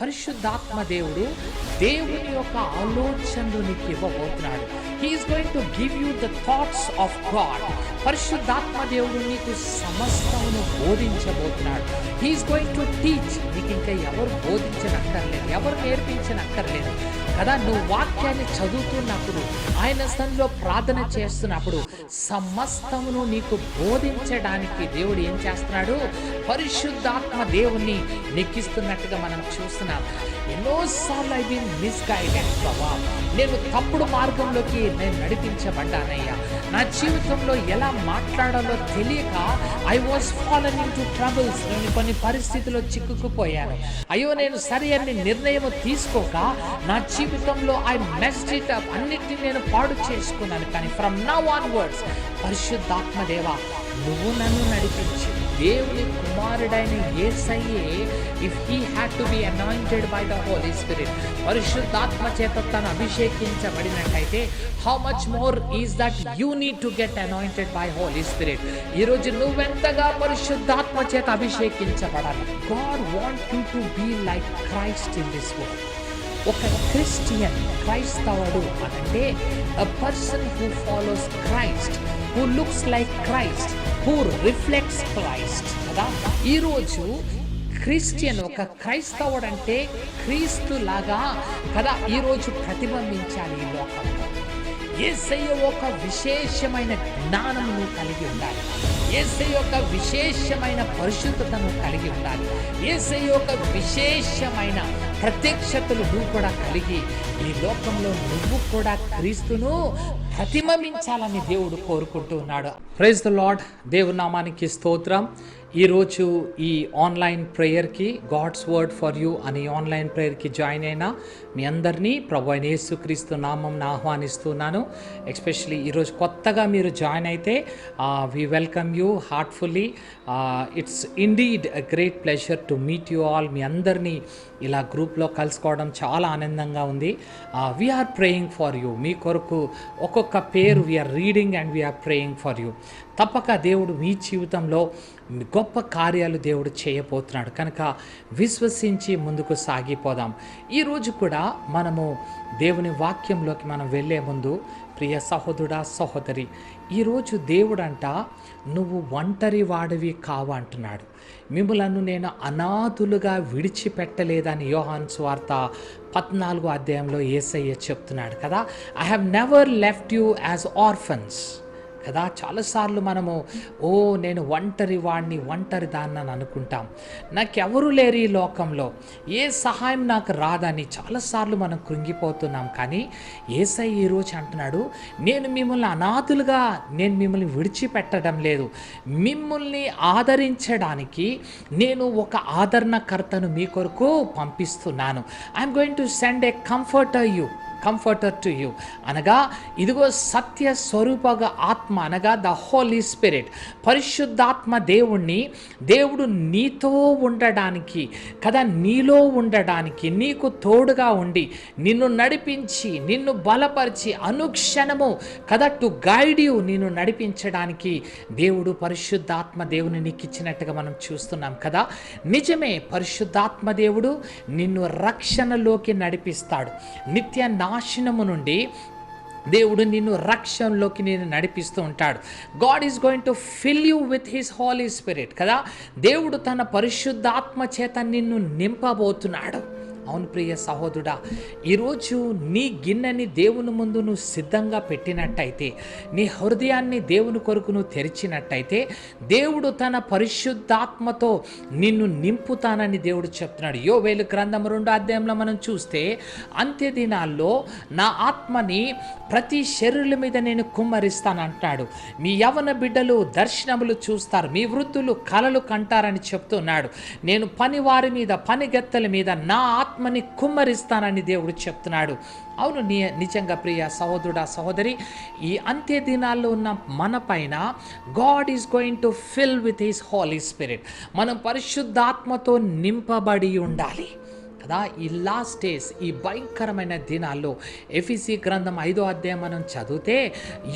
పరిశుద్ధాత్మ దేవుడు దేవుని యొక్క ఆలోచనలు నీకు ఇవ్వబోతున్నాడు. He's going to give you the thoughts of God. పరిశుద్ధాత్మ దేవుడు నీకు సమస్తమును బోధించబోతున్నాడు. He's going to teach. నీకు ఇంకా ఎవరు బోధించనక్కర్లేదు, ఎవరు నేర్పించనక్కర్లేదు కదా. నువ్వు వాక్యాన్ని చదువుతున్నప్పుడు, ఆయన సన్నిధిలో ప్రార్థన చేస్తున్నప్పుడు సమస్తమును నీకు బోధించడానికి దేవుడు ఏం చేస్తున్నాడు? పరిశుద్ధాత్మ దేవుణ్ణి నెక్కిస్తున్నట్టుగా మనం చూస్తున్నాం. ఎన్నోసార్లు ఐ బీన్ మిస్గైడెడ్ ప్రభా, నేను తప్పుడు మార్గంలోకి నేను నడిపించబడ్డానయ్యా. నా జీవితంలో ఎలా మాట్లాడాలో తెలియక I was fallen in to troubles. నేను కొన్ని పరిస్థితుల్లో చిక్కుకుపోయాను. అయ్యో, నేను సరి అని నిర్ణయం తీసుకోక నా జీవితంలో ఐ మెస్డ్ ఇట్ అప్. అన్నిటిని నేను పాడు చేసుకున్నాను. కానీ ఫ్రమ్ నౌ ఆన్వర్డ్స్ పరిశుద్ధాత్మ దేవా, నువ్వు నన్ను నడిపించు. దేవుని కుమారుడైన యేసయ్యే, if he had to be anointed by the Holi spirit, పరిశుద్ధాత్మ చేత తను అభిషేకించబడినట్టయితే, how much more is that you need to get anointed by Holi spirit. ఈరోజు నువ్వెంతగా పరిశుద్ధాత్మ చేత అభిషేకించబడాలి. God want you to be like Christ in this world. ఒక క్రిస్టియన్, క్రైస్తవుడు అంటే a person who follows Christ, who looks like Christ, who reflects Christ కదా. ఈరోజు క్రిస్టియన్, ఒక క్రైస్తవుడు అంటే క్రీస్తు లాగా కదా ఈరోజు ప్రతిబింబించాలి ఈ లోకంలో. యేసయ్య ఒక విశేషమైన జ్ఞానమును కలిగి ఉండాలి. యేసయ్య ఒక విశేషమైన పరిశుద్ధతను కలిగి ఉండాలి. యేసయ్య ఒక విశేషమైన ప్రత్యక్షతలు నువ్వు కూడా కలిగి ఈ లోకంలో నువ్వు కూడా క్రీస్తును ప్రతిబింబించాలని దేవుడు కోరుకుంటూ ఉన్నాడు. Praise the Lord. దేవుని నామానికి స్తోత్రం. ఈరోజు ఈ ఆన్లైన్ ప్రేయర్కి, గాడ్స్ వర్డ్ ఫర్ యూ అనే ఆన్లైన్ ప్రేయర్కి జాయిన్ అయిన మీ అందరినీ ప్రభు అయిన యేసుక్రీస్తు నామంన ఆహ్వానిస్తున్నాను. ఎస్పెషలీ ఈరోజు కొత్తగా మీరు జాయిన్ అయితే we welcome you heartfully. It's indeed a great pleasure to meet you all. మీ అందరినీ ఇలా గ్రూప్లో కలుసుకోవడం చాలా ఆనందంగా ఉంది. We are praying for you. మీ కొరకు ఒక్కొక్క పేరు we are reading and we are praying for you. తప్పక దేవుడు మీ జీవితంలో గొప్ప కార్యాలు దేవుడు చేయబోతున్నాడు కనుక విశ్వసించి ముందుకు సాగిపోదాం. ఈరోజు కూడా మనము దేవుని వాక్యంలోకి మనం వెళ్ళే ముందు ప్రియ సహోదరుడా, సహోదరి, ఈరోజు దేవుడంట నువ్వు ఒంటరి వాడివి కావు అంటున్నాడు. మిమ్ములను నేను అనాథులుగా విడిచిపెట్టలేదని యోహాను సువార్త 14వ అధ్యాయంలో యేసయ్య చెప్తున్నాడు కదా. I have never left you as orphans కదా. చాలాసార్లు మనము నేను ఒంటరి వాడిని, ఒంటరి దాన్ని అని అనుకుంటాం. నాకెవరు లేరు ఈ లోకంలో, ఏ సహాయం నాకు రాదని చాలాసార్లు మనం కృంగిపోతున్నాం. కానీ యేసయ్య ఈరోజు అంటున్నాడు, నేను మిమ్మల్ని అనాథులుగా నేను మిమ్మల్ని విడిచిపెట్టడం లేదు. మిమ్మల్ని ఆదరించడానికి నేను ఒక ఆదరణకర్తను మీ కొరకు పంపిస్తున్నాను. I'm going to send A comforter to you అనగా ఇదిగో సత్య స్వరూపగా ఆత్మ అనగా ద హోలీ స్పిరిట్, పరిశుద్ధాత్మ దేవుడు నీతో ఉండడానికి కదా, నీలో ఉండడానికి, నీకు తోడుగా ఉండి నిన్ను నడిపించి, నిన్ను బలపరిచి అనుక్షణము కదా టు గైడ్ యూ, నిన్ను నడిపించడానికి దేవుడు పరిశుద్ధాత్మ దేవుని నీకు ఇచ్చినట్టుగా మనం చూస్తున్నాం కదా. నిజమే, పరిశుద్ధాత్మ దేవుడు నిన్ను రక్షణలోకి నడిపిస్తాడు. నిత్య నాశనము నుండి దేవుడు నిన్ను రక్షణలోకి నేను నడిపిస్తూ ఉంటాడు. God is going to fill you with his holy spirit కదా. దేవుడు తన పరిశుద్ధాత్మ చేత నిన్ను నింపబోతున్నాడు. అవును ప్రియ సహోదరుడా, ఈరోజు నీ గిన్నెని దేవుని ముందు నువ్వు సిద్ధంగా పెట్టినట్టయితే, నీ హృదయాన్ని దేవుని కొరకు నువ్వు తెరిచినట్టయితే, దేవుడు తన పరిశుద్ధాత్మతో నిన్ను నింపుతానని దేవుడు చెప్తున్నాడు. యోవేలు గ్రంథం 2వ అధ్యాయంలో మనం చూస్తే, అంత్య దినాల్లో నా ఆత్మని ప్రతి శరీరుల మీద నేను కుమ్మరిస్తానంటాడు. మీ యవన బిడ్డలు దర్శనములు చూస్తారు, మీ వృద్ధులు కలలు కంటారని చెప్తున్నాడు. నేను పనివారి మీద, పనిగత్తెల మీద నా ఆత్మని కుమ్మరిస్తానని దేవుడు చెప్తున్నాడు. అవును, నిజంగా ప్రియ సహోదరుడా, సహోదరి, ఈ అంత్య దినాల్లో ఉన్న మన పైన God is going to fill with his holy spirit. మనం పరిశుద్ధాత్మతో నింపబడి ఉండాలి కదా. ఈ లాస్ట్ డేస్, ఈ భయంకరమైన దినాల్లో ఎఫెసీ గ్రంథం 5వ అధ్యాయం మనం చదివితే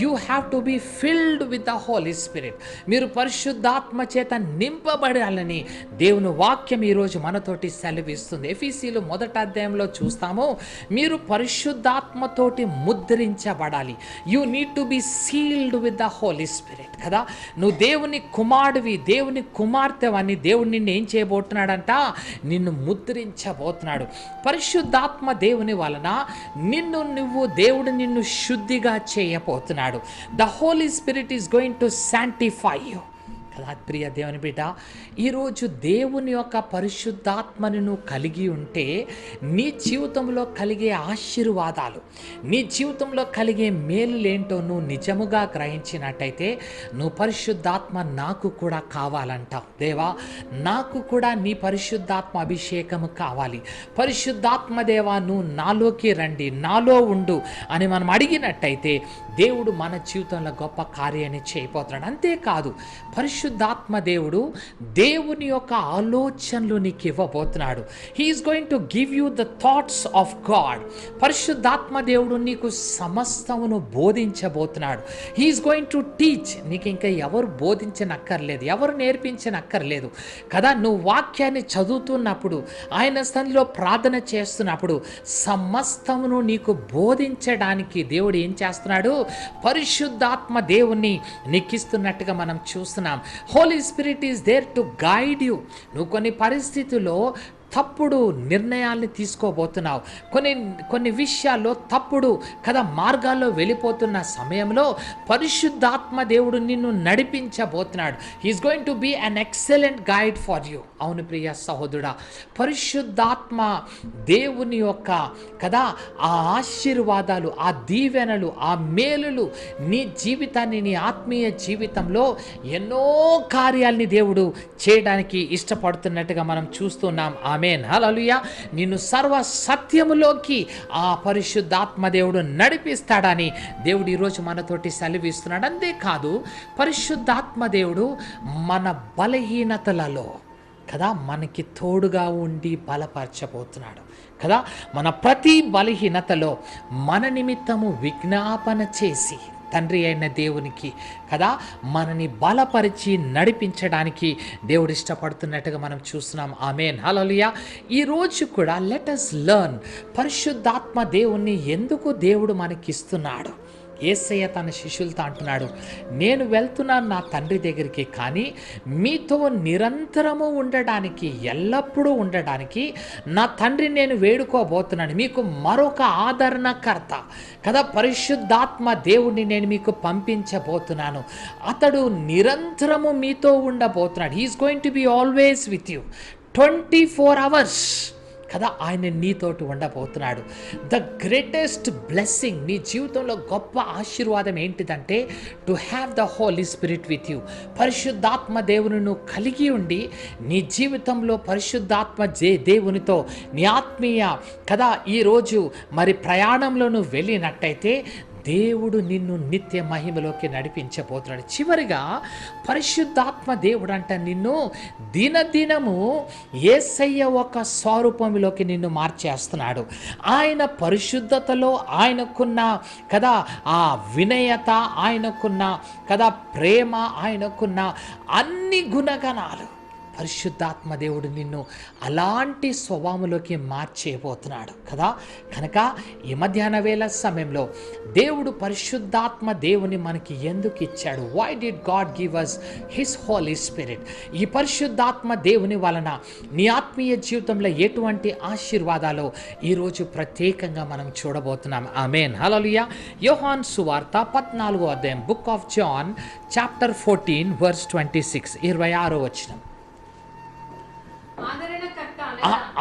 you have to be filled with the Holi spirit. మీరు పరిశుద్ధాత్మ చేత నింపబడాలని దేవుని వాక్యం ఈరోజు మనతోటి సెలవిస్తుంది. ఎఫెసీలు 1వ అధ్యాయంలో చూస్తాము, మీరు పరిశుద్ధాత్మతోటి ముద్రించబడాలి. You need to be sealed with the Holi spirit కదా. నువ్వు దేవుని కుమారుడివి, దేవుని కుమార్తెవని దేవుడు నిన్ను ఏం చేయబోతున్నాడంట, నిన్ను ముద్రించబోతున్నాడు. పరిశుద్ధాత్మ దేవుని వలన దేవుడు నిన్ను శుద్ధిగా చేయబోతున్నాడు. The Holi spirit is going to sanctify you కదా. ప్రియ దేవుని బిడ్డ, ఈరోజు దేవుని యొక్క పరిశుద్ధాత్మను నువ్వు కలిగి ఉంటే నీ జీవితంలో కలిగే ఆశీర్వాదాలు, నీ జీవితంలో కలిగే మేలులేంటో నువ్వు నిజముగా గ్రహించినట్టయితే నువ్వు పరిశుద్ధాత్మ నాకు కూడా కావాలంటావు. దేవా, నాకు కూడా నీ పరిశుద్ధాత్మ అభిషేకము కావాలి. పరిశుద్ధాత్మ దేవా, నువ్వు నాలోకి రండి, నాలో ఉండు అని మనం అడిగినట్టయితే దేవుడు మన జీవితంలో గొప్ప కార్యాన్ని చేయబోతున్నాడు. అంతేకాదు, పరిశుద్ధాత్మ దేవుని యొక్క ఆలోచనలు నీకు ఇవ్వబోతున్నాడు. He's going to give you the thoughts of God. పరిశుద్ధాత్మ దేవుడు నీకు సమస్తమును బోధించబోతున్నాడు. He's going to teach. నీకు ఇంకా ఎవరు బోధించనక్కర్లేదు, ఎవరు నేర్పించనక్కర్లేదు కదా. నువ్వు వాక్యాన్ని చదువుతున్నప్పుడు, ఆయన సన్నిధిలో ప్రార్థన చేస్తున్నప్పుడు సమస్తమును నీకు బోధించడానికి దేవుడు ఏం చేస్తున్నాడు, పరిశుద్ధాత్మ దేవుణ్ణి నీకిస్తున్నట్టుగా మనం చూస్తున్నాం. Holy spirit is there to guide you. నువ్వు కొన్ని పరిస్థితుల్లో తప్పుడు నిర్ణయాల్ని తీసుకోబోతున్నావు, కొన్ని విషయాల్లో తప్పుడు కదా మార్గాల్లో వెళ్ళిపోతున్న సమయంలో పరిశుద్ధాత్మ దేవుడు నిన్ను నడిపించబోతున్నాడు. He is going to be an excellent guide for you. అవును ప్రియ సహోదరుడా, పరిశుద్ధాత్మ దేవుని యొక్క కదా ఆ ఆశీర్వాదాలు, ఆ దీవెనలు, ఆ మేలులు నీ జీవితాన్ని, నీ ఆత్మీయ జీవితంలో ఎన్నో కార్యాలని దేవుడు చేయడానికి ఇష్టపడుతున్నట్టుగా మనం చూస్తున్నాం. ఆమేన్, హల్లెలూయా. నిన్ను సర్వ సత్యములోకి ఆ పరిశుద్ధాత్మ దేవుడు నడిపిస్తాడని దేవుడు ఈరోజు మనతోటి సెలవిస్తున్నాడు. అంతేకాదు, పరిశుద్ధాత్మ దేవుడు మన బలహీనతలలో కదా మనకి తోడుగా ఉండి బలపరచబోతున్నాడు కదా. మన ప్రతి బలహీనతలో మన నిమిత్తము విజ్ఞాపన చేసి తండ్రి అయిన దేవునికి కదా మనని బలపరిచి నడిపించడానికి దేవుడు ఇష్టపడుతున్నట్టుగా మనం చూస్తున్నాం. ఆమేన్, హల్లెలూయా. ఈరోజు కూడా లెట్ us లెర్న్ పరిశుద్ధాత్మ దేవుణ్ణి ఎందుకు దేవుడు మనకిస్తున్నాడు. యేసయ్య తన శిష్యులతో అంటున్నాడు, నేను వెళ్తున్నాను నా తండ్రి దగ్గరికి, కానీ మీతో నిరంతరము ఉండడానికి, ఎల్లప్పుడూ ఉండడానికి నా తండ్రి నేను వేడుకోబోతున్నాను. మీకు మరొక ఆదరణకర్త కదా పరిశుద్ధాత్మ దేవుడిని నేను మీకు పంపించబోతున్నాను. అతడు నిరంతరము మీతో ఉండబోతున్నాడు. He is going to be always with you 24 hours కదా. ఆయన నీతోటి ఉండబోతున్నాడు. ద గ్రేటెస్ట్ బ్లెస్సింగ్, నీ జీవితంలో గొప్ప ఆశీర్వాదం ఏంటిదంటే to have the Holi spirit with you. పరిశుద్ధాత్మ దేవుని నువ్వు కలిగి ఉండి నీ జీవితంలో పరిశుద్ధాత్మ దేవునితో నీ ఆత్మీయ కదా ఈరోజు మరి ప్రయాణంలో నువ్వు వెళ్ళినట్టయితే దేవుడు నిన్ను నిత్య మహిమలోకి నడిపించబోతున్నాడు. చివరిగా పరిశుద్ధాత్మ దేవుడు అంట నిన్ను దినదినము యేసయ్య ఒక స్వరూపంలోకి నిన్ను మార్చేస్తున్నాడు. ఆయన పరిశుద్ధతలో ఆయనకున్న కదా ఆ వినయత, ఆయనకున్న కదా ప్రేమ, ఆయనకున్న అన్ని గుణగణాలు పరిశుద్ధాత్మ దేవుడు నిన్ను అలాంటి స్వభావంలోకి మార్చేయబోతున్నాడు కదా. కనుక ఈ మధ్యాహ్న వేళ సమయంలో దేవుడు పరిశుద్ధాత్మ దేవుని మనకి ఎందుకు ఇచ్చాడు? Why did God give us his holy spirit? ఈ పరిశుద్ధాత్మ దేవుని వలన నీ ఆత్మీయ జీవితంలో ఎటువంటి ఆశీర్వాదాలు ఈరోజు ప్రత్యేకంగా మనం చూడబోతున్నాం. ఆమేన్, హల్లెలూయా. యోహాను సువార్త 14వ అధ్యాయం, book of John chapter 14 verse 26, 26వ వచనం.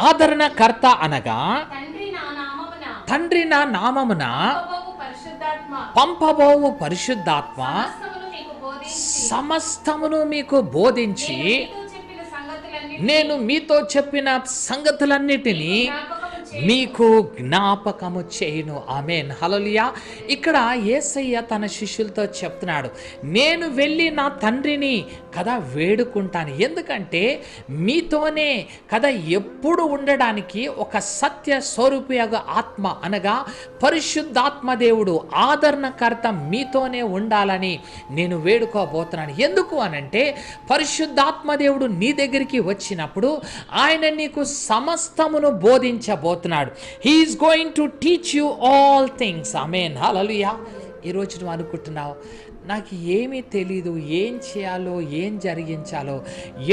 ఆదరణకర్త అనగా తండ్రి నా నామమున పంపబోవు పరిశుద్ధాత్మ సమస్తమును మీకు బోధించి నేను మీతో చెప్పిన సంగతులన్నిటినీ మీకు జ్ఞాపకము చేయును. ఆమేన్, హల్లెలూయా. ఇక్కడ యేసయ్య తన శిష్యులతో చెప్తున్నాడు, నేను వెళ్ళి నా తండ్రిని కదా వేడుకుంటాను. ఎందుకంటే మీతోనే కదా ఎప్పుడు ఉండడానికి ఒక సత్య స్వరూపియగ ఆత్మ అనగా పరిశుద్ధాత్మ దేవుడు ఆదరణకర్త మీతోనే ఉండాలని నేను వేడుకోబోతున్నాను. ఎందుకు అనంటే పరిశుద్ధాత్మ దేవుడు నీ దగ్గరికి వచ్చినప్పుడు ఆయన నీకు సమస్తమును బోధించబోతున్నాడు. He's going to teach you all things. ఆమేన్, హల్లెలూయా. ఈరోజు నువ్వు అనుకుంటున్నావు, నాకు ఏమీ తెలీదు, ఏం చేయాలో, ఏం జరిగించాలో,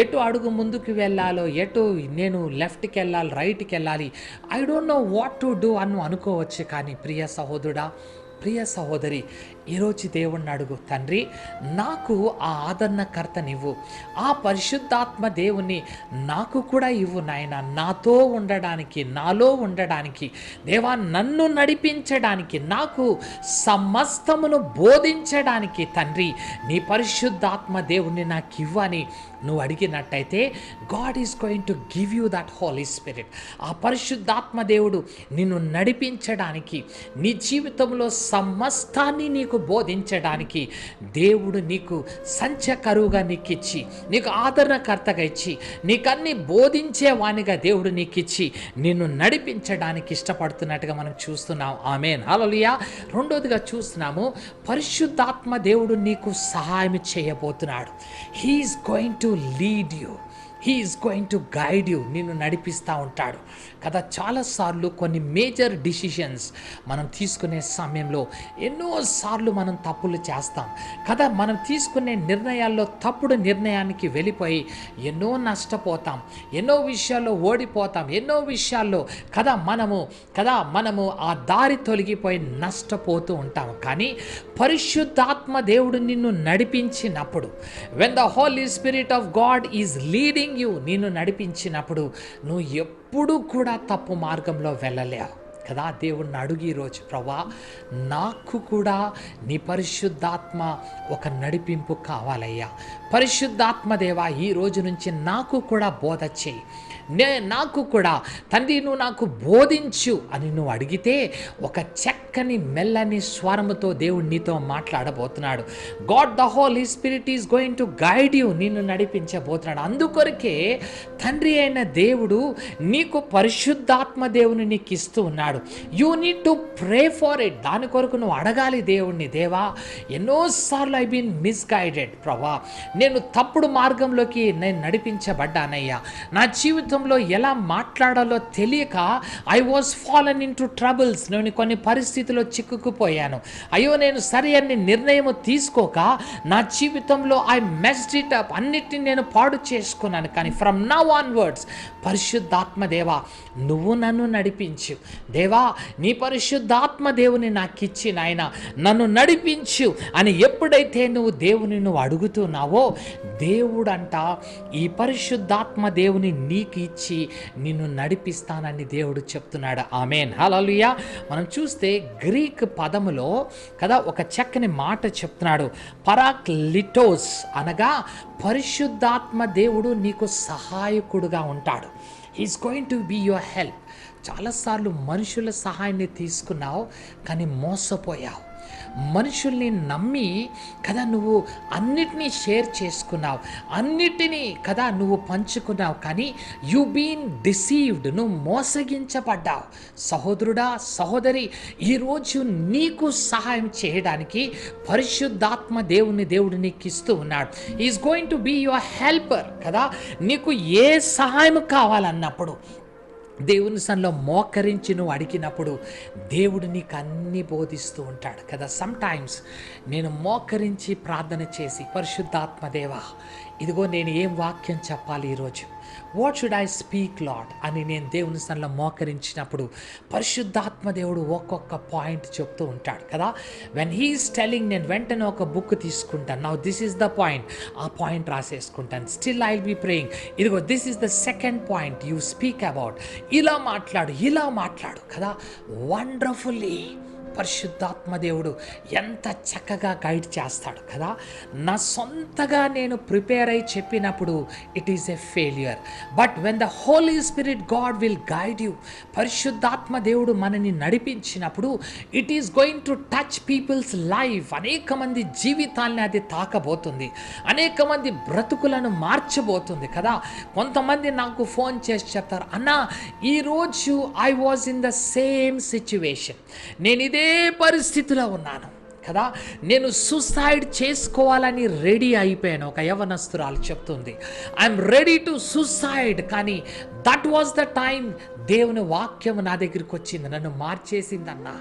ఎటు అడుగు ముందుకు వెళ్ళాలో, ఎటు నేను లెఫ్ట్కి వెళ్ళాలి, రైట్కి వెళ్ళాలి, I don't know what to do అని అనుకోవచ్చు. కానీ ప్రియ సహోదరుడా, ప్రియ సహోదరి, ఈరోజు దేవుణ్ణి అడుగు, తండ్రి నాకు ఆ ఆదరణకర్తనివ్వు, ఆ పరిశుద్ధాత్మ దేవుణ్ణి నాకు కూడా ఇవ్వు నాయన, నాతో ఉండడానికి, నాలో ఉండడానికి, దేవా నన్ను నడిపించడానికి, నాకు సమస్తమును బోధించడానికి తండ్రి నీ పరిశుద్ధాత్మ దేవుణ్ణి నాకు ఇవ్వని నువ్వు అడిగినట్టయితే God is going to give you that holy spirit. ఆ పరిశుద్ధాత్మ దేవుడు నిన్ను నడిపించడానికి, నీ జీవితంలో సమస్తాన్ని నీకు బోధించడానికి దేవుడు నీకు సంచకరువుగా నీకు ఇచ్చి, నీకు ఆదరణకర్తగా ఇచ్చి, నీకన్నీ బోధించేవానిగా దేవుడు నీకు ఇచ్చి నిన్ను నడిపించడానికి ఇష్టపడుతున్నట్టుగా మనం చూస్తున్నాం. ఆమేన్, హల్లెలూయా. రెండోదిగా చూస్తున్నాము, పరిశుద్ధాత్మ దేవుడు నీకు సహాయం చేయబోతున్నాడు. He is going to lead you, he is going to guide you, నిన్ను నడిపిస్తూ ఉంటాడు కదా. చాలాసార్లు కొన్ని మేజర్ డిసిషన్స్ మనం తీసుకునే సమయంలో ఎన్నోసార్లు మనం తప్పులు చేస్తాం కదా. మనం తీసుకునే నిర్ణయాల్లో తప్పుడు నిర్ణయానికి వెళ్ళిపోయి ఎన్నో నష్టపోతాం, ఎన్నో విషయాల్లో ఓడిపోతాం, ఎన్నో విషయాల్లో మనము ఆ దారి తొలగిపోయి నష్టపోతూ ఉంటాం. కానీ పరిశుద్ధాత్మ దేవుడు నిన్ను నడిపించినప్పుడు, when the Holi spirit of God is leading you, నిన్ను నడిపించినప్పుడు నువ్వు ఎప్పుడు కూడా తప్పు మార్గంలో వెళ్ళలేవు కదా. దేవుణ్ణి అడుగు ఈరోజు, ప్రభా నాకు కూడా నీ పరిశుద్ధాత్మ ఒక నడిపింపు కావాలయ్యా. పరిశుద్ధాత్మ దేవా ఈ రోజు నుంచి నాకు కూడా బోధ చేయి, నాకు కూడా తండ్రి నువ్వు నాకు బోధించు అని నువ్వు అడిగితే ఒక చక్కని మెల్లని స్వరముతో దేవుడు నీతో మాట్లాడబోతున్నాడు. God the Holi spirit is going to guide you, నిన్ను నడిపించబోతున్నాడు. అందుకొరకే తండ్రి అయిన దేవుడు నీకు పరిశుద్ధాత్మ దేవుని నీకు ఇస్తూ ఉన్నాడు. You need to pray for it. దాని కొరకు నువ్వు అడగాలి దేవుణ్ణి, దేవా ఎన్నోసార్లు ఐ బీన్ మిస్గైడెడ్ ప్రభా, నేను తప్పుడు మార్గంలోకి నేను నడిపించబడ్డానయ్యా. నా జీవితంలో ఎలా మాట్లాడాలో తెలియక I was fallen in to troubles, నేను కొన్ని పరిస్థితుల్లో చిక్కుకుపోయాను. అయ్యో నేను సరి అన్ని నిర్ణయం తీసుకోక నా జీవితంలో ఐ మెస్డ్ ఇట్ అప్, అన్నిటిని నేను పాడు చేసుకున్నాను. కానీ ఫ్రమ్ నౌ ఆన్వర్డ్స్ పరిశుద్ధాత్మ దేవా నువ్వు నన్ను నడిపించు దేవా, నీ పరిశుద్ధాత్మ దేవుని నాకు ఇచ్చి నాయన నన్ను నడిపించు అని ఎప్పుడైతే నువ్వు అడుగుతున్నావో దేవుడంట ఈ పరిశుద్ధాత్మ దేవుని నీకు ఇచ్చి నిన్ను నడిపిస్తానని దేవుడు చెప్తున్నాడు. ఆమేన్, హల్లెలూయా. మనం చూస్తే గ్రీక్ పదములో కదా ఒక చక్కని మాట చెప్తున్నాడు, పరాక్లిటోస్ అనగా పరిశుద్ధాత్మ దేవుడు నీకు సహాయకుడుగా ఉంటాడు. He is going to be your help. చాలాసార్లు మనుషుల సహాయాన్ని తీసుకున్నావు కానీ మోసపోయావు. మనుషుల్ని నమ్మి కదా నువ్వు అన్నిటినీ షేర్ చేసుకున్నావు, అన్నిటినీ కదా నువ్వు పంచుకున్నావు, కానీ యు బీన్ డిసీవ్డ్, నువ్వు మోసగించబడ్డావు. సహోదరుడా సహోదరి, ఈరోజు నీకు సహాయం చేయడానికి పరిశుద్ధాత్మ దేవుడు నీకు ఇస్తూ ఉన్నాడు. Is going to be your helper కదా. నీకు ఏ సహాయం కావాలన్నప్పుడు దేవుని సన్నిధిలో మోకరించి నువ్వు అడిగినప్పుడు దేవుడు నీకు అన్నీ బోధిస్తూ ఉంటాడు కదా. సమ్టైమ్స్ నేను మోకరించి ప్రార్థన చేసి పరిశుద్ధాత్మ దేవా ఇదిగో నేను ఏం వాక్యం చెప్పాలి ఈరోజు, what should I speak lord అని నేను దేవుని సన్నిధిలో మోకరించినప్పుడు పరిశుద్ధాత్మ దేవుడు ఒక్కొక్క పాయింట్ చెప్తూ ఉంటాడు కదా. వెన్ హీఈస్ టెల్లింగ్ నేను వెంటనే ఒక బుక్ తీసుకుంటాను, now this is the point, ఆ పాయింట్ రాసేసుకుంటాను. Still I will be praying, ఇదిగో this is the second point you speak about, ఇలా మాట్లాడు కదా. వండర్ఫుల్లీ పరిశుద్ధాత్మ దేవుడు ఎంత చక్కగా గైడ్ చేస్తాడు కదా. నా సొంతగా నేను ప్రిపేర్ అయి చెప్పినప్పుడు it is a failure. But when the Holi spirit God will guide you, పరిశుద్ధాత్మ దేవుడు మనని నడిపించినప్పుడు it is going to touch people's life. అనేక మంది జీవితాల్ని అది తాకబోతుంది, అనేక మంది బ్రతుకులను మార్చబోతుంది కదా. కొంతమంది నాకు ఫోన్ చేసి చెప్తారు, అన్నా ఈరోజు I was in the same situation, నేను ఇదే పరిస్థితిలో ఉన్నాను కదా, నేను సూసైడ్ చేసుకోవాలని రెడీ అయిపోయాను. ఒక యవనస్తురాలు చెప్తుంది, ఐఎమ్ రెడీ టు సూసైడ్. కానీ దట్ వాజ్ ద టైం దేవుని వాక్యం నా దగ్గరికి వచ్చింది, నన్ను మార్చేసిందన్నా,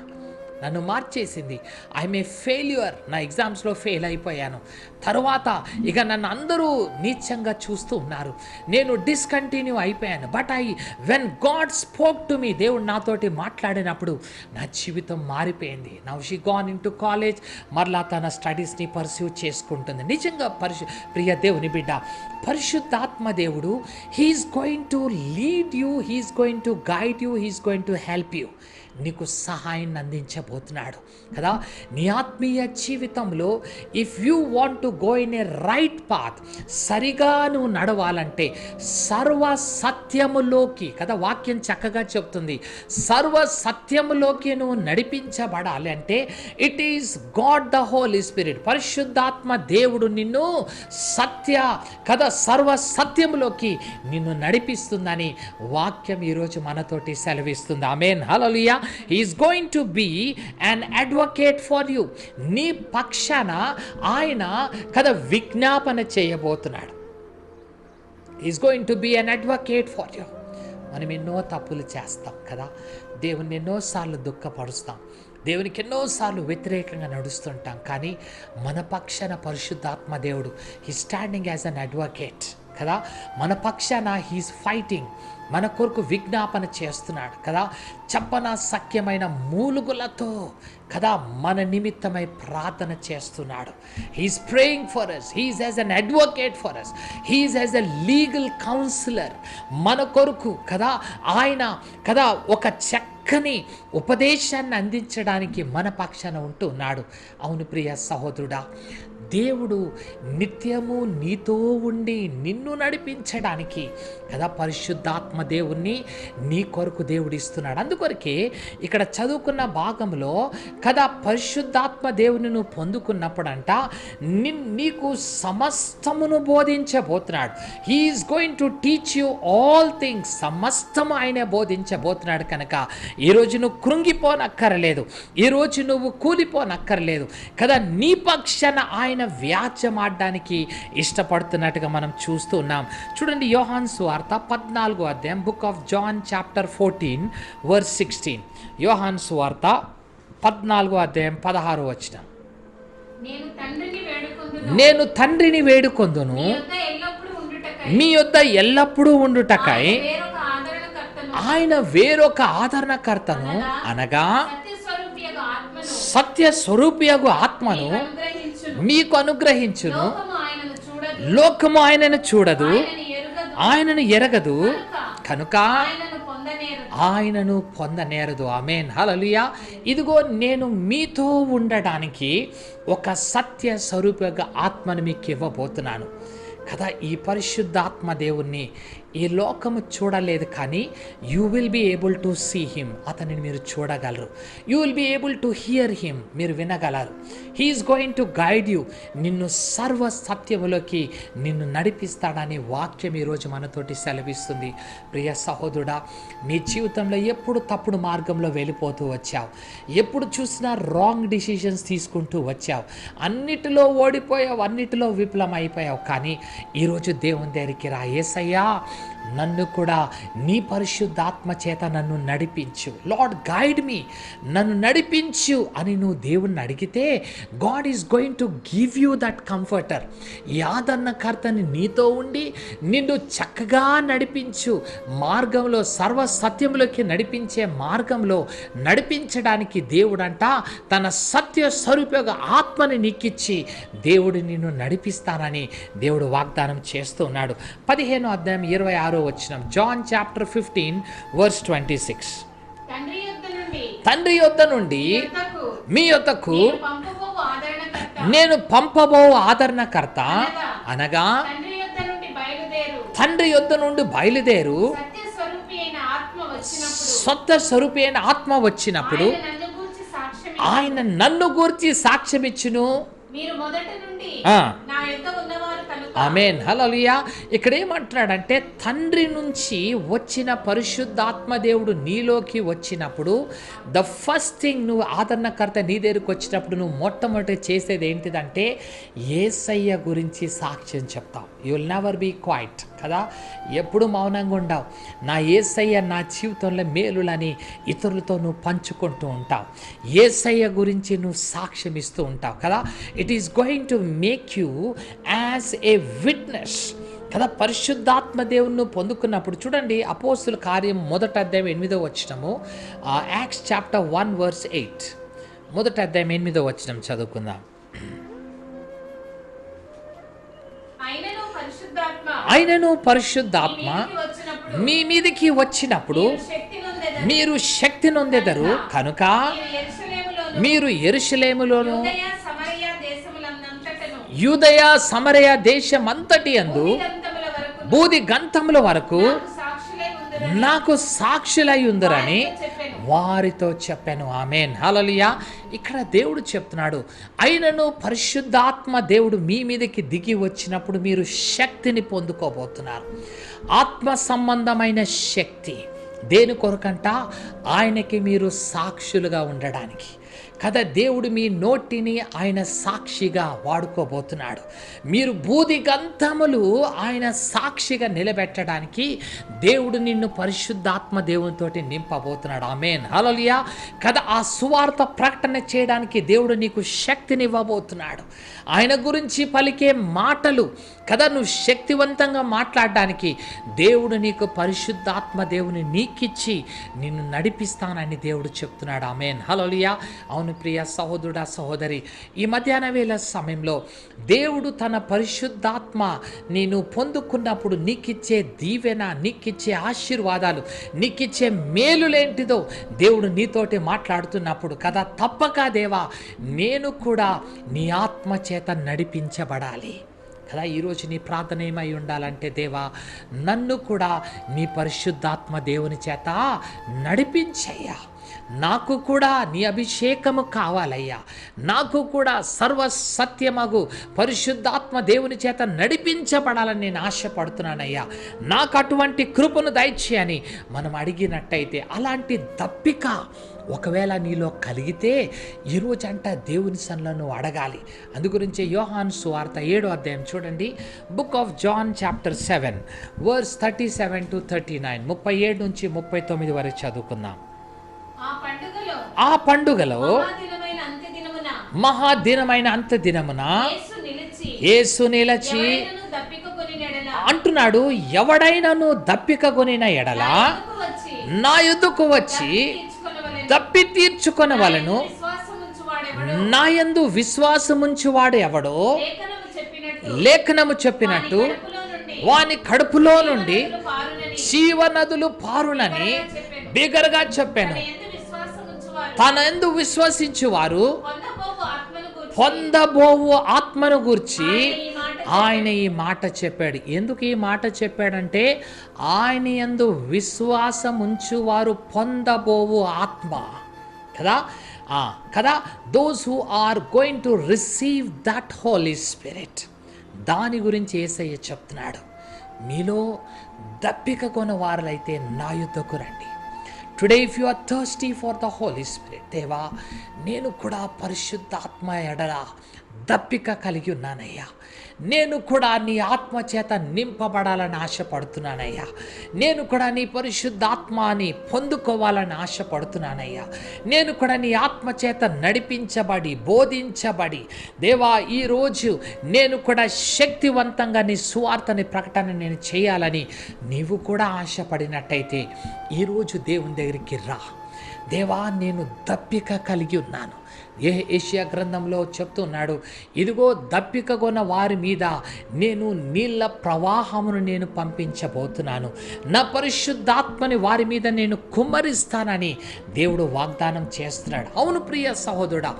నన్ను మార్చేసింది. ఐఎమ్ ఏ ఫెయిల్యూర్, నా ఎగ్జామ్స్లో ఫెయిల్ అయిపోయాను. తర్వాత ఇక నన్ను అందరూ నీచంగా చూస్తూ ఉన్నారు, నేను డిస్కంటిన్యూ అయిపోయాను. But when God spoke to me, దేవుడు నాతోటి మాట్లాడినప్పుడు నా జీవితం మారిపోయింది. Now she gone into college, మరలా తన స్టడీస్ని పర్స్యూ చేసుకుంటుంది. నిజంగా ప్రియ దేవుని బిడ్డ, పరిశుద్ధాత్మ దేవుడు he is going to lead you, he is going to guide you, he is going to help you. నీకు సహాయాన్ని అందించబోతున్నాడు కదా. నీ ఆత్మీయ జీవితంలో if you want to go in a right path, సరిగా నువ్వు నడవాలంటే సర్వ సత్యములోకి కదా, వాక్యం చక్కగా చెప్తుంది, సర్వ సత్యములోకి నువ్వు నడిపించబడాలి అంటే it is God the Holi spirit, పరిశుద్ధాత్మ దేవుడు నిన్ను సత్య కదా సర్వ సత్యములోకి నిన్ను నడిపిస్తుందని వాక్యం ఈరోజు మనతోటి సెలవిస్తుంది. ఆమేన్, హల్లెలూయా. He is going to be an advocate for you. నీ పక్షాన ఆయన కదా విజ్ఞాపన చేయబోతున్నాడు. He is going to be an advocate for you. మనం ఎన్నో తప్పులు చేస్తాం కదా, దేవుని ఎన్నోసార్లు దుఃఖపరుస్తాం, దేవునికి ఎన్నోసార్లు వ్యతిరేకంగా నడుస్తుంటాం. కానీ మన పక్షాన పరిశుద్ధాత్మ దేవుడు he standing as an advocate కదా, మన పక్షాన హీస్ ఫైటింగ్, మన కొరకు విజ్ఞాపన చేస్తున్నాడు కదా. చెప్పన సఖ్యమైన మూలుగులతో కదా మన నిమిత్తమై ప్రార్థన చేస్తున్నాడు. He is praying for us, he is as an advocate for us, he is as a legal counsellor. మన కొరకు కదా ఆయన కదా ఒక చక్కని ఉపదేశాన్ని అందించడానికి మన పక్షాన ఉంటూ ఉన్నాడు. అవును ప్రియ సహోదరుడా, దేవుడు నిత్యము నీతో ఉండి నిన్ను నడిపించడానికి కదా పరిశుద్ధాత్మ దేవుణ్ణి నీ కొరకు దేవుడు ఇస్తున్నాడు. అందుకొరకే ఇక్కడ చదువుకున్న భాగంలో కదా పరిశుద్ధాత్మ దేవుని నువ్వు పొందుకున్నప్పుడంట నీకు సమస్తమును బోధించబోతున్నాడు. He's going to teach you all things. సమస్తము ఆయనే బోధించబోతున్నాడు. కనుక ఈరోజు నువ్వు కృంగిపోనక్కర్లేదు, ఈరోజు నువ్వు కూలిపోనక్కర్లేదు కదా. నీ పక్షాన ఆయన వ్యాజ్యమాడడానికి ఇష్టపడుతున్నట్టుగా మనం చూస్తూ ఉన్నాం. చూడండి, యోహాను సువార్త 14వ అధ్యాయం, book of John chapter 14 verse 16. యోహాను సువార్త 14వ అధ్యాయం 16వ వచనం, నేను తండ్రిని వేడుకొందును మీ యొద్ద ఎల్లప్పుడూ ఉండుటకై ఆయన వేరొక ఆదరణకర్తను అనగా సత్య స్వరూపియగు ఆత్మను మీకు అనుగ్రహించును. లోకము ఆయనను చూడదు, ఆయనను ఎరగదు, కనుక ఆయనను పొందనేరదు. ఆమేన్, హల్లెలూయా. ఇదిగో నేను మీతో ఉండడానికి ఒక సత్య స్వరూపియగు ఆత్మను మీకు ఇవ్వబోతున్నాను కదా. ఈ పరిశుద్ధాత్మ దేవుణ్ణి ఈ లోకము చూడలేదు, కానీ you will be able to see him. అతనిని మీరు చూడగలరు. You will be able to hear him, మీరు వినగలరు. He is going to guide you, నిన్ను సర్వ సత్యములోకి నిన్ను నడిపిస్తాడని వాక్యం ఈరోజు మనతోటి సెలవిస్తుంది. ప్రియ సహోదరుడా, నీ జీవితంలో ఎప్పుడు తప్పుడు మార్గంలో వెళ్ళిపోతూ వచ్చావు, ఎప్పుడు చూసినా రాంగ్ డిసిషన్స్ తీసుకుంటూ వచ్చావు, అన్నిటిలో ఓడిపోయావు, అన్నిటిలో విఫలం అయిపోయావు. కానీ ఈరోజు దేవుని దగ్గరికి రా. యేసయ్యా, నన్ను కూడా నీ పరిశుద్ధాత్మ చేత నన్ను నడిపించు, లార్డ్ గైడ్ మీ, నన్ను నడిపించు అని నువ్వు దేవుణ్ణి అడిగితే God is going to give you that comforter. ఈ ఆదరణకర్తని నీతో ఉండి నిన్ను చక్కగా నడిపించు మార్గంలో, సర్వ సత్యంలోకి నడిపించే మార్గంలో నడిపించడానికి దేవుడంట తన సత్య స్వరూప ఆత్మని నీకిచ్చి దేవుడు నిన్ను నడిపిస్తానని దేవుడు వాగ్దానం చేస్తూ ఉన్నాడు. 15వ అధ్యాయం 26వ వచనం, జాన్ చాప్టర్ 15 వర్స్ 26. తండ్రి యొద్ద నుండి మీ యొద్దకు నేను పంపబోవు ఆదరణకర్త నేను పంపబో ఆదరణకర్త అనగా తండ్రి యొద్ద నుండి బయలుదేరు తండ్రి యొద్ద నుండి బయలుదేరు సత్య స్వరూపి అయిన ఆత్మ వచ్చినప్పుడు సత్య స్వరూపి అయిన ఆత్మ వచ్చినప్పుడు ఆయన నన్ను గూర్చి సాక్ష్యమిచ్చును. ఆయన నన్ను గూర్చి సాక్ష్యమిచ్చును. మీరు మొదట నుండి ఆ. నా యొద్ద ఉన్నవారు కనుక. ఆమేన్, హల్లెలూయా. ఇక్కడ ఏమంటున్నాడంటే తండ్రి నుంచి వచ్చిన పరిశుద్ధాత్మ దేవుడు నీలోకి వచ్చినప్పుడు ద ఫస్ట్ థింగ్ నువ్వు ఆదరణకర్త నీ దగ్గరికి వచ్చినప్పుడు నువ్వు మొట్టమొదటి చేసేది ఏంటిదంటే యేసయ్య గురించి సాక్ష్యం చెప్తావు. You will never be quiet కదా, ఎప్పుడు మౌనంగా ఉండవు. నా యేసయ్య నా జీవితంలో మేలులని ఇతరులతో నువ్వు పంచుకుంటూ ఉంటావు. యేసయ్య గురించి నువ్వు సాక్ష్యం ఇస్తూ ఉంటావు కదా. It is going to make you as a witness కదా. పరిశుద్ధాత్మ దేవుని పొందుకున్నప్పుడు చూడండి, అపోస్తుల కార్యం 1వ అధ్యాయం 8వ వచనము, యాక్ట్స్ చాప్టర్ 1 verse 8. 1వ అధ్యాయం 8వ వచనం చదువుకుందాం. ఆయనను పరిశుద్ధాత్మ మీ మీదికి వచ్చినప్పుడు మీరు శక్తి నొందెదరు కనుక మీరు యెరూషలేములోను యూదయ సమరయ దేశమంతటి యందు బూది గంతముల వరకు నాకు సాక్షులై ఉందరని వారితో చెప్పాను. ఆమేన్, హల్లెలూయా. ఇక్కడ దేవుడు చెప్తున్నాడు, అయినను పరిశుద్ధాత్మ దేవుడు మీ మీదకి దిగి వచ్చినప్పుడు మీరు శక్తిని పొందుకోబోతున్నారు. ఆత్మ సంబంధమైన శక్తి దేని కొరకంట? ఆయనకి మీరు సాక్షులుగా ఉండడానికి కదా. దేవుడు మీ నోటిని ఆయన సాక్షిగా వాడుకోబోతున్నాడు. మీరు బూది గంధములు ఆయన సాక్షిగా నిలబెట్టడానికి దేవుడు నిన్ను పరిశుద్ధాత్మ దేవునితోటి నింపబోతున్నాడు. ఆమేన్, హల్లెలూయా కదా. ఆ సువార్త ప్రకటన చేయడానికి దేవుడు నీకు శక్తిని ఇవ్వబోతున్నాడు. ఆయన గురించి పలికే మాటలు కదా, నువ్వు శక్తివంతంగా మాట్లాడడానికి దేవుడు నీకు పరిశుద్ధాత్మ దేవుని నీకిచ్చి నిన్ను నడిపిస్తానని దేవుడు చెప్తున్నాడు. ఆమేన్, హల్లెలూయా. అవును ప్రియ సహోదరుడా సహోదరి, ఈ మధ్యాహ్న వేళ సమయంలో దేవుడు తన పరిశుద్ధాత్మ నేను పొందుకున్నప్పుడు నీకిచ్చే దీవెన, నీకిచ్చే ఆశీర్వాదాలు, నీకిచ్చే మేలులేంటిదో దేవుడు నీతోటి మాట్లాడుతున్నప్పుడు కదా, తప్పక దేవా నేను కూడా నీ ఆత్మ చేత నడిపించబడాలి కదా. ఈరోజు నీ ప్రార్థన ఏమై ఉండాలంటే, దేవా నన్ను కూడా నీ పరిశుద్ధాత్మ దేవుని చేత నడిపించయ్యా, నాకు కూడా నీ అభిషేకము కావాలయ్యా, నాకు కూడా సర్వ సత్యమగు పరిశుద్ధాత్మ దేవుని చేత నడిపించబడాలని నేను ఆశపడుతున్నానయ్యా, నాకు అటువంటి కృపను దయచేయని మనం అడిగినట్టయితే, అలాంటి దప్పిక ఒకవేళ నీలో కలిగితే ఈరోజంట దేవుని సన్నిధిలో నువ్వు అడగాలి. అందుగురించి యోహాను సువార్త 7వ అధ్యాయం చూడండి, book of John chapter 7 verse 37 to 39, 37 నుంచి 39 వరకు చదువుకుందాం. ఆ పండుగలో మహాదినమైన అంత్యదినమున యేసు నిలిచి అంటున్నాడు, ఎవడైనను దప్పిక కొనిన ఎడల నా యొద్దకు వచ్చి దప్పి తీర్చుకొనవలెను. నా యందు విశ్వాసముంచువాడు ఎవడో లేఖనము చెప్పినట్టు వాని కడుపులో నుండి జీవనదులు పారునని బిగరగా చెప్పాను. తన యందు విశ్వసించువారు పొందబోవు ఆత్మను గూర్చి ఆయన ఈ మాట చెప్పాడు. ఎందుకు ఈ మాట చెప్పాడంటే, ఆయన యందు విశ్వాసం ఉంచువారు పొందబోవు ఆత్మ కదా. కదా, those who are going to receive that holy spirit, దాని గురించి యేసయ్య చెప్తున్నాడు. మీలో దప్పిక కొన వారులైతే నా యుద్ధకు రండి. Today if you are thirsty for the Holi spirit, దేవా నేను కూడా పరిశుద్ధాత్మ ఎడల దప్పిక కలిగి ఉన్నానయ్యా, నేను కూడా నీ ఆత్మ చేత నింపబడాలని ఆశపడుతున్నానయ్యా, నేను కూడా నీ పరిశుద్ధాత్మని పొందుకోవాలని ఆశపడుతున్నానయ్యా, నేను కూడా నీ ఆత్మ చేత నడిపించబడి బోధించబడి దేవా ఈరోజు నేను కూడా శక్తివంతంగా నీ సువార్తని ప్రకటన నేను చేయాలని నీవు కూడా ఆశపడినట్టయితే ఈరోజు దేవుని దగ్గరికి రా. దేవా నేను దప్పిక కలిగి ఉన్నాను, యెషయా గ్రంథంలో చెప్తున్నాడు, ఇదిగో దప్పికగొన్న వారి మీద నేను నీళ్ళ ప్రవాహమును నేను పంపించబోతున్నాను, నా పరిశుద్ధాత్మని వారి మీద నేను కుమ్మరిస్తానని దేవుడు వాగ్దానం చేస్తున్నాడు. అవును ప్రియ సహోదరుడా,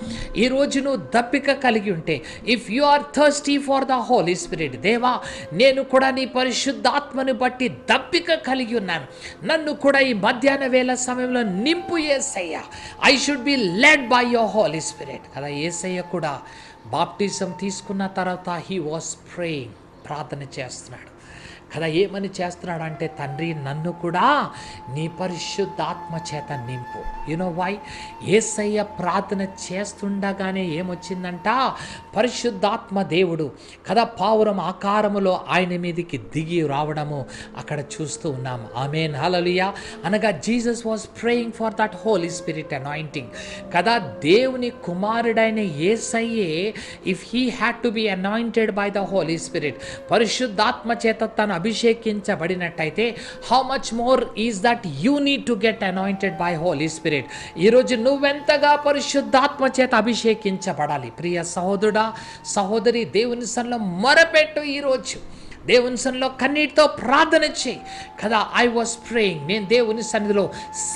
ఈరోజు నువ్వు దప్పిక కలిగి ఉంటే, if you are thirsty for the Holi spirit, దేవా నేను కూడా నీ పరిశుద్ధాత్మని బట్టి దప్పిక కలిగి ఉన్నాను, నన్ను కూడా ఈ మధ్యాహ్న వేళ సమయంలో నింపు యేసయ్యా, I should be led by your holy spirit కదా. యేసయ్య కూడా బాప్టిజం తీసుకున్న తర్వాత హీ వాస్ ప్రేయింగ్, ప్రార్థన చేస్తున్నాడు కదా. ఏమని చేస్తున్నాడు అంటే, తండ్రి నన్ను కూడా నీ పరిశుద్ధాత్మ చేత నింపు. You know why? యేసయ్య ప్రార్థన చేస్తుండగానే ఏమొచ్చిందంట, పరిశుద్ధాత్మ దేవుడు కదా పావురం ఆకారములో ఆయన మీదకి దిగి రావడము అక్కడ చూస్తూ ఉన్నాము. ఆమేన్, హల్లెలూయా. అనగా Jesus was praying for that holy spirit anointing కదా. దేవుని కుమారుడైన యేసయ్యే, if he had to be anointed by the Holi spirit, పరిశుద్ధాత్మ చేత తను అభిషేకించబడినట్టయితే, how much more is that you need to get anointed by Holi spirit. ఈరోజు నువ్వెంతగా పరిశుద్ధాత్మ చేత అభిషేకించబడాలి. ప్రియ సహోదరుడా, సహోదరి, దేవుని సన్నిధిలో మొరపెట్టు. ఈరోజు దేవుని సన్నిధిలో కన్నీటితో ప్రార్థన చేయి కదా. ఐ వాజ్ ప్రేయింగ్, నేను దేవుని సన్నిధిలో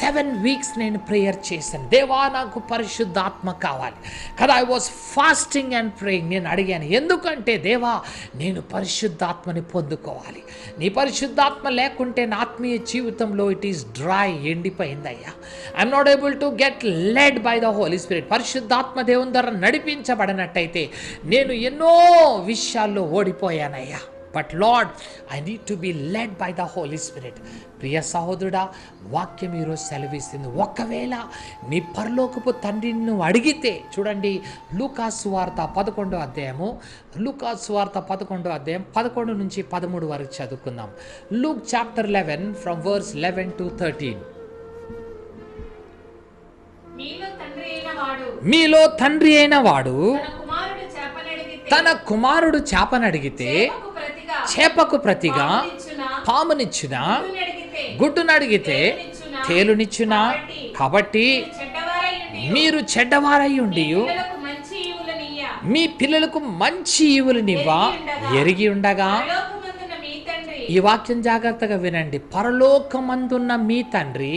7 weeks నేను ప్రేయర్ చేశాను, దేవా నాకు పరిశుద్ధాత్మ కావాలి కదా. I was fasting and praying, నేను అడిగాను, ఎందుకంటే దేవా నేను పరిశుద్ధాత్మని పొందుకోవాలి, నీ పరిశుద్ధాత్మ లేకుంటే నా ఆత్మీయ జీవితంలో ఇట్ ఈస్ డ్రై, ఎండిపోయిందయ్యా. I'm not able to get led by the Holi spirit. పరిశుద్ధాత్మ దేవుని ద్వారా నడిపించబడినట్టయితే నేను ఎన్నో విషయాల్లో ఓడిపోయానయ్యా. But lord, I need to be led by the Holi spirit. ప్రియ సహోదరుడా, వాక్యం ఈరోజు సెలవిస్తుంది, ఒకవేళ నీ పరలోకపు తండ్రిని నువ్వు అడిగితే, చూడండి లూకాసు సువార్త 11వ అధ్యాయము, లూకాసు సువార్త 11వ అధ్యాయం 11 నుంచి 13 వరకు చదువుకుందాం. Luke chapter 11 from verse 11 to 13. మీలో తండ్రి అయిన వాడు తన కుమారుడు చేపనడిగితే చేపకు ప్రతిగా పామునిచ్చునా, గుడ్డునడిగితే తేలునిచ్చునా? కాబట్టి మీరు చెడ్డవారై ఉండి మీ పిల్లలకు మంచి ఈవులనివ్వ ఎరిగి ఉండగా. ఈ వాక్యం జాగ్రత్తగా వినండి. పరలోకమందున్న మీ తండ్రి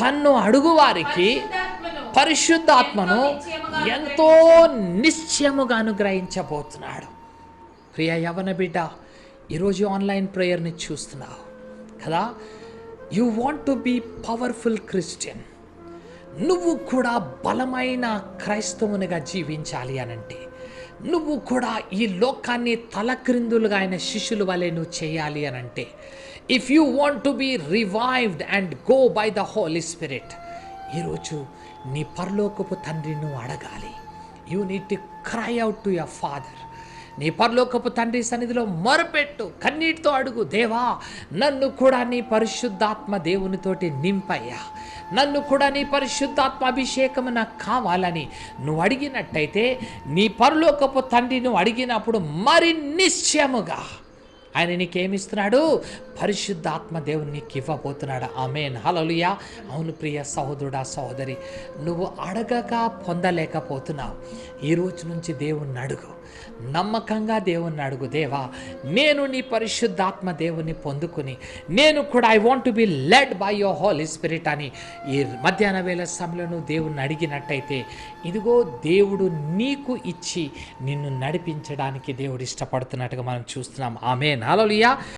తన్ను అడుగు వారికి పరిశుద్ధాత్మను ఎంతో నిశ్చయముగా అనుగ్రహించబోతున్నాడు. ప్రియ యవన బిడ్డ, ఈరోజు ఆన్లైన్ ప్రేయర్ని చూస్తున్నావు కదా. You want to be powerful Christian, నువ్వు కూడా బలమైన క్రైస్తవునిగా జీవించాలి అనంటే, నువ్వు కూడా ఈ లోకాన్ని తలక్రిందులుగా ఆయన శిష్యుల వలె నువ్వు చేయాలి అనంటే, if you want to be revived and go by the Holi spirit, ఈరోజు నీ పరలోకపు తండ్రి నువ్వు అడగాలి. You need to cry out to your father. నీ పరలోకపు తండ్రి సన్నిధిలో మొరపెట్టు, కన్నీటితో అడుగు, దేవా నన్ను కూడా నీ పరిశుద్ధాత్మ దేవునితోటి నింపయ్యా, నన్ను కూడా నీ పరిశుద్ధాత్మ అభిషేకం నాకు కావాలని నువ్వు అడిగినట్టయితే, నీ పరలోకపు తండ్రి నువ్వు అడిగినప్పుడు మరి నిశ్చయముగా ఆయన నీకేమిస్తున్నాడు? పరిశుద్ధాత్మ దేవుని నీకు ఇవ్వబోతున్నాడు. ఆమేన్, హల్లెలూయా. అవును ప్రియ సహోదరుడా, సహోదరి, నువ్వు అడగక పొందలేకపోతున్నావు. ఈ రోజు నుంచి దేవుణ్ణి అడుగు, నమ్మకంగా దేవుణ్ణి అడుగు. దేవా నేను నీ పరిశుద్ధాత్మ దేవుని పొందుకుని నేను కూడా I want to be led by your holy spirit అని ఈ మధ్యాహ్న వేళ సమయంలో దేవుణ్ణి అడిగినట్టయితే, ఇదిగో దేవుడు నీకు ఇచ్చి నిన్ను నడిపించడానికి దేవుడు ఇష్టపడుతున్నట్టుగా మనం చూస్తున్నాం. ఆమేన్, హల్లెలూయా.